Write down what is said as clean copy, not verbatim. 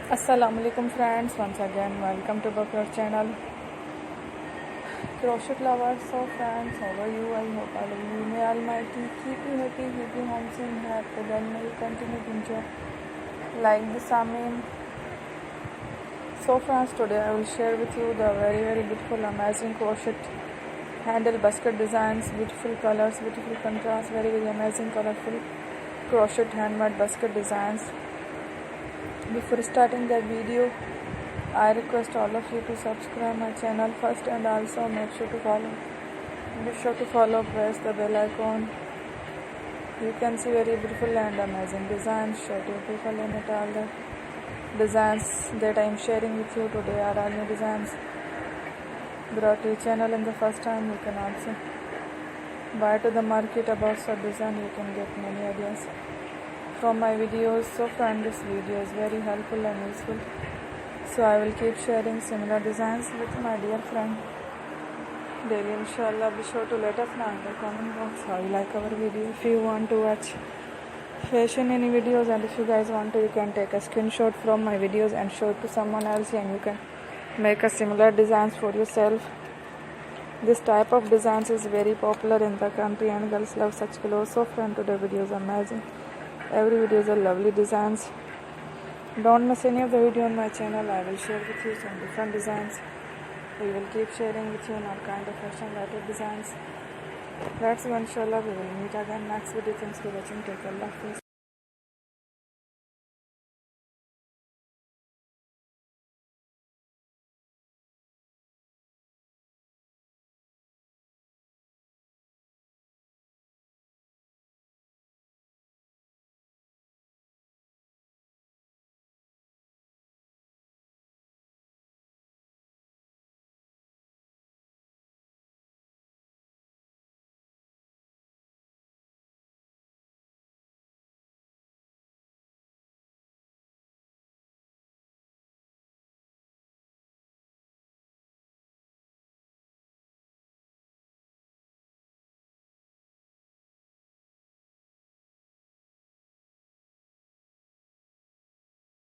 Assalamualaikum friends, once again welcome to our channel Crochet lovers. So friends, how are you? I hope all of you may Almighty keep you happy, keep you home and happy, then may you continue to enjoy like this. Amen. So friends, today I will share with you the very beautiful amazing crochet handle basket designs, beautiful colors, beautiful contrast, very amazing colorful crochet handmade basket designs. Before starting the video, I request all of you to subscribe my channel first and also make sure to follow. Be sure to follow, press the bell icon. You can see very beautiful and amazing designs. Show to people in it. All the designs that I am sharing with you today are all new designs brought to your channel in the first time. You can also buy to the market about such design. You can get many ideas from my videos. So friend, this video is very helpful and useful, so I will keep sharing similar designs with my dear friend daily, inshallah. Be sure to let us know in the comment box how you like our video. If you want to watch fashion any videos, and if you guys want to, you can take a screenshot from my videos and show it to someone else, and you can make a similar designs for yourself. This type of designs is very popular in the country and girls love such clothes. So friend, today video is amazing. Every video is a lovely designs. Don't miss any of the video on my channel. I will share with you some different designs. We will keep sharing with you all kind of fashion related designs. That's when inshallah we will meet again next video. Thanks for watching. Take care. Allah Hafiz.